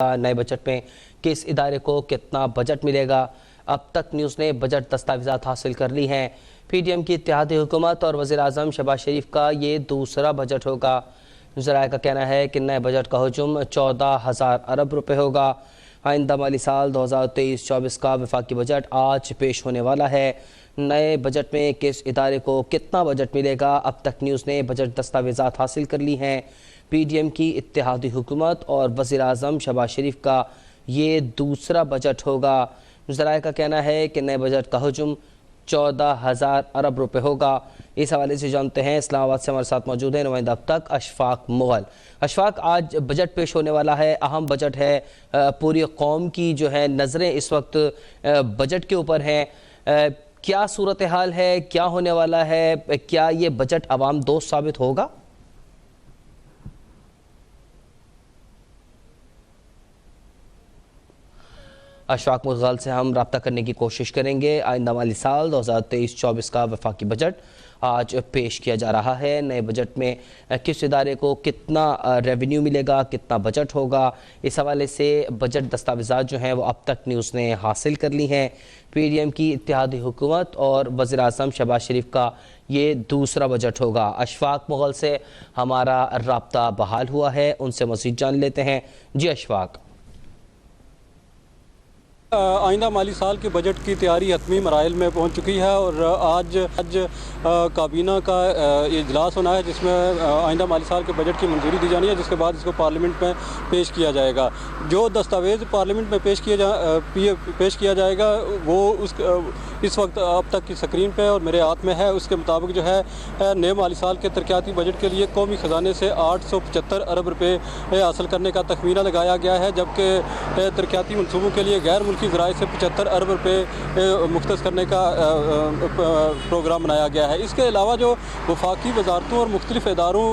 नए बजट में किस इदारे को कितना बजट मिलेगा। अब तक न्यूज़ ने बजट दस्तावेज़ात हासिल कर ली हैं। पीडीएम की इत्तेहादी हुकूमत और वज़ीर-ए-आज़म शहबाज शरीफ का ये दूसरा बजट होगा। ज़राए का कहना है कि नए बजट का हजम 14,000 अरब रुपए होगा। आइंदा माली साल 2023-24 का वफाकी बजट आज पेश होने वाला है। नए बजट में किस इदारे को कितना बजट मिलेगा। अब तक न्यूज़ ने बजट दस्तावेज़ात हासिल कर ली हैं। पीडीएम की इत्तेहादी हुकूमत और वज़ीर-ए-आज़म शहबाज शरीफ का ये दूसरा बजट होगा। ज़राए का कहना है कि नए बजट का हजम 14,000 अरब रुपए होगा। इस हवाले से जानते हैं, इस्लामाबाद से हमारे साथ मौजूद है नुमाइंदा अब तक अशफाक मुगल। अशफाक, आज बजट पेश होने वाला है, अहम बजट है, पूरी कौम की जो है नज़रें इस वक्त बजट के ऊपर हैं। क्या सूरत हाल है, क्या होने वाला है, क्या ये बजट अवाम दोस्त साबित होगा? अशफाक मुगल से हम रब्ता करने की कोशिश करेंगे। आइंदा माली साल 2023-24 का वफाकी बजट आज पेश किया जा रहा है। नए बजट में किस इदारे को कितना रेवेन्यू मिलेगा, कितना बजट होगा, इस हवाले से बजट दस्तावेज़ात जो हैं वो अब तक न्यूज़ ने हासिल कर ली हैं। पीडीएम की इत्तेहादी हुकूमत और वज़ीर-ए-आज़म शहबाज शरीफ का ये दूसरा बजट होगा। अशफाक मुगल से हमारा रब्ता बहाल हुआ है, उनसे मज़ीद जान लेते हैं। जी अशफाक। आइंदा माली साल के बजट की तैयारी हतमी मराइल में पहुंच चुकी है और आज काबीना का इजलास होना है जिसमें आइंदा माली साल के बजट की मंजूरी दी जानी है, जिसके बाद इसको पार्लियामेंट में पेश किया जाएगा। जो दस्तावेज़ पार्लियामेंट में पेश किया जाएगा वो इस वक्त अब तक की स्क्रीन पे और मेरे हाथ में है। उसके मुताबिक जो है नए माली साल के तरक्याती बजट के लिए कौमी ख़जाने से 875 अरब रुपये हासिल करने का तखमीना लगाया गया है, जबकि तरक्याती मनसूबों के लिए गैर की ज़राए से 75 अरब रुपये मुख्तस करने का प्रोग्राम बनाया गया है। इसके अलावा जो वफाकी वजारतों और मुख्तलिफ इदारों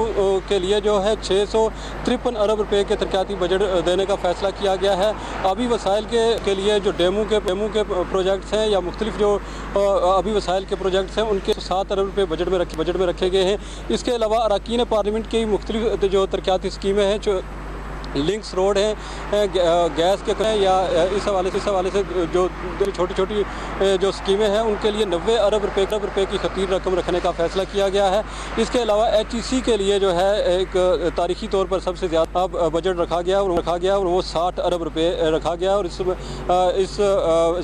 के लिए जो है 653 अरब रुपये के तरक्याती बजट देने का फ़ैसला किया गया है। आबी वसाइल के लिए जो डेमू के प्रोजेक्ट्स हैं या मुख्तलिफ जो आबी वसाइल के प्रोजेक्ट्स हैं उनके 7 अरब रुपये बजट में रखे गए हैं। इसके अलावा अरकान पार्लियामेंट की मुख्तलिफ जो तरक्याती स्कीमें हैं, जो लिंक्स रोड हैं, गैस के या इस हवाले से जो छोटी छोटी जो स्कीमें हैं उनके लिए 90 अरब रुपये की खतीर रकम रखने का फ़ैसला किया गया है। इसके अलावा HEC के लिए जो है एक तारीखी तौर पर सबसे ज़्यादा बजट रखा गया और वो 60 अरब रुपये रखा गया और इस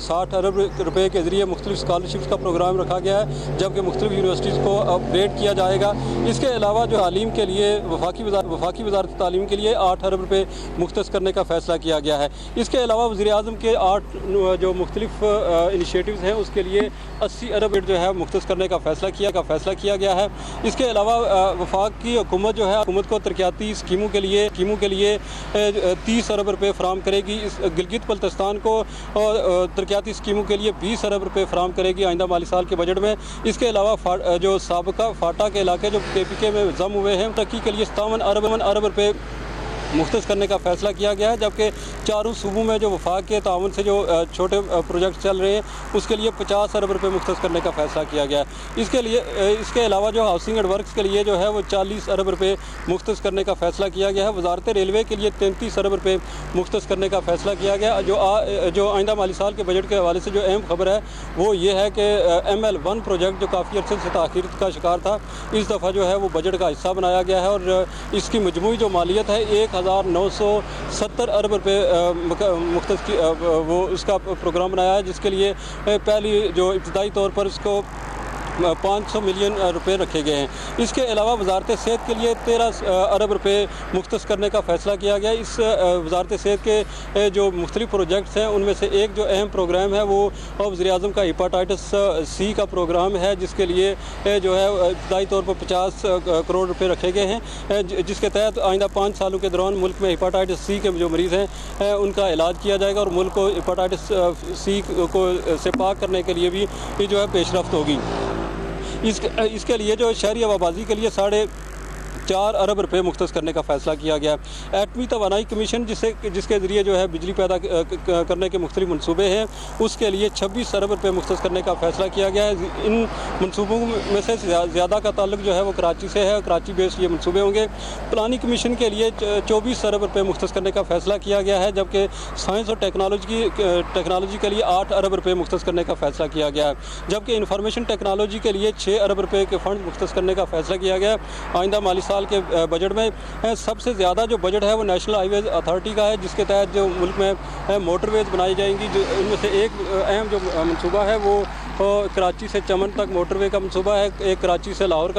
60 अरब रुपये के ज़रिए मुख्तलिफ स्कॉलरशिप्स का प्रोग्राम रखा गया है, जबकि मुख्तलिफ यूनिवर्सिटीज़ को अपग्रेड किया जाएगा। इसके अलावा जो तालीम के लिए वफाकी वज़ारत तालीम के लिए 8 अरब रुपये मुख्तस करने का फ़ैसला किया गया है। इसके अलावा वज़ीर-ए-आज़म के 8 जो मुख्तलिफ इनिशिएटिव्स हैं उसके लिए 80 अरब जो है मुख्तस करने का फ़ैसला किया गया है। इसके अलावा वफाक की हुकूमत जो है हुकूमत को तरक्याती स्कीमों के लिए 30 अरब रुपये फ़राम करेगी। इस गिलगित बल्तिस्तान को तरक्याती स्कीमों के लिए 20 अरब रुपये फ़राम करेगी आइंदा माली साल के बजट में। इसके अलावा जो साबका फाटा के इलाके जो KPK में जम हुए हैं तरक्की के लिए 57 अरब रुपये मुख्तस करने का फ़ैसला किया गया है, जबकि चारों सूबों में जो वफाक के ताउन से जो छोटे प्रोजेक्ट चल रहे हैं उसके लिए 50 अरब रुपये मुख्तस करने का फ़ैसला किया गया है। इसके अलावा जो हाउसिंग एंड वर्क्स के लिए जो है वो 40 अरब रुपये मुख्तस करने का फ़ैसला किया गया है। वजारत रेलवे के लिए 33 अरब रुपये मुख्तस करने का फ़ैसला किया गया। जो आइंदा माली साल के बजट के हवाले से जो अहम खबर है वो ये है कि ML1 प्रोजेक्ट जो काफ़ी अर्से से ताख़ीर का शिकार था, इस दफ़ा जो है वो बजट का हिस्सा बनाया गया है और इसकी मजमूई जो मालियत है 1970 अरब रुपये मुख्तस की वो उसका प्रोग्राम बनाया है, जिसके लिए पहली जो इब्तदाई तौर पर उसको 500 मिलियन रुपए रखे गए हैं। इसके अलावा वजारत सेहत के लिए 13 अरब रुपए मुख्तस करने का फ़ैसला किया गया। इस वजारत सेहत के जो मुख्तलिफ प्रोजेक्ट्स हैं उनमें से एक जो अहम प्रोग्राम है वो वज़ीर-ए-आज़म का हेपेटाइटिस C का प्रोग्राम है, जिसके लिए जो है इब्तदाई तौर पर 50 करोड़ रुपए रखे गए हैं, जिसके तहत आइंदा 5 सालों के दौरान मुल्क में हेपेटाइटिस C के जो मरीज़ हैं उनका इलाज किया जाएगा और मुल्क को हेपेटाइटिस C को से पाक करने के लिए भी जो है पेशरफ्त होगी। इसके लिए जो शहरी आबादी के लिए 4 अरब रुपए मुख्तस करने का फ़ैसला किया गया। एटमी तवानाई कमीशन जिसके ज़रिए जो है बिजली पैदा करने के मुख्तलिफ मनसूबे हैं, उसके लिए 26 अरब रुपए मुख्तस करने का फ़ैसला किया गया है। इन मनसूबों में से ज़्यादा का ताल्लुक जो है वो कराची से है, कराची बेस्ड ये मनसूबे होंगे। प्लानिंग कमीशन के लिए 24 अरब रुपए मुख्तस करने का फ़ैसला किया गया है, जबकि साइंस और टेक्नोलॉजी के लिए 8 अरब रुपए मुख्तस करने का फ़ैसला किया गया है, जबकि इंफॉर्मेशन टेक्नोलॉजी के लिए 6 अरब रुपए के फ़ंड मुख्तस करने का फ़ैसला किया गया। आइंदा माली साल के बजट में सबसे ज़्यादा जो बजट है वो नेशनल हाईवेज अथॉरिटी का है, जिसके तहत जो मुल्क में मोटरवेज बनाई जाएंगी। जो इनमें से एक अहम जो मनसूबा है वो कराची से चमन तक मोटरवे का मनसूबा है, एक कराची से लाहौर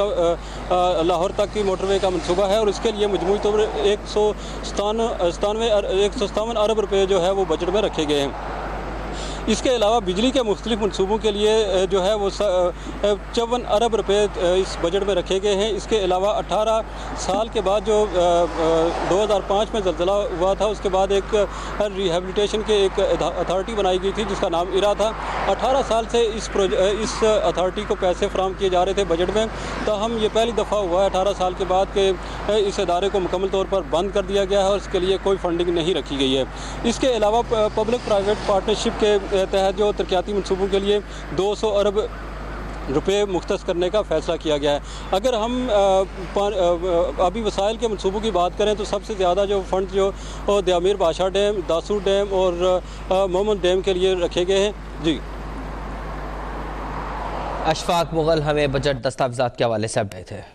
तक की मोटरवे का मनसूबा है, और इसके लिए मजमूई तौर पर 157 अरब रुपए जो है वो बजट में रखे गए हैं। इसके अलावा बिजली के मुख्तलिफ मनसूबों के लिए जो है वो 54 अरब रुपए इस बजट में रखे गए हैं। इसके अलावा 18 साल के बाद जो 2005 में ज़लज़ला हुआ था, उसके बाद एक रिहेबिलिटेशन के एक अथॉरिटी बनाई गई थी जिसका नाम इरा था। 18 साल से इस अथॉरिटी को पैसे फराहम किए जा रहे थे बजट में, ताहम ये पहली दफ़ा हुआ है 18 साल के बाद कि इस इदारे को मुकम्मल तौर पर बंद कर दिया गया है और इसके लिए कोई फंडिंग नहीं रखी गई है। इसके अलावा पब्लिक प्राइवेट पार्टनरशिप के तहत जो तरक्याती मनसूबों के लिए 200 अरब रुपए मुख्तस करने का फ़ैसला किया गया है। अगर हम अभी वसाइल के मनसूबों की बात करें तो सबसे ज़्यादा जो फ़ंड जो दयामीर बादशाह डैम, दासू डैम और मोहम्मद डैम के लिए रखे गए हैं। जी, अशफाक मुगल हमें बजट दस्तावेज़ात के हवाले से अपडेट है।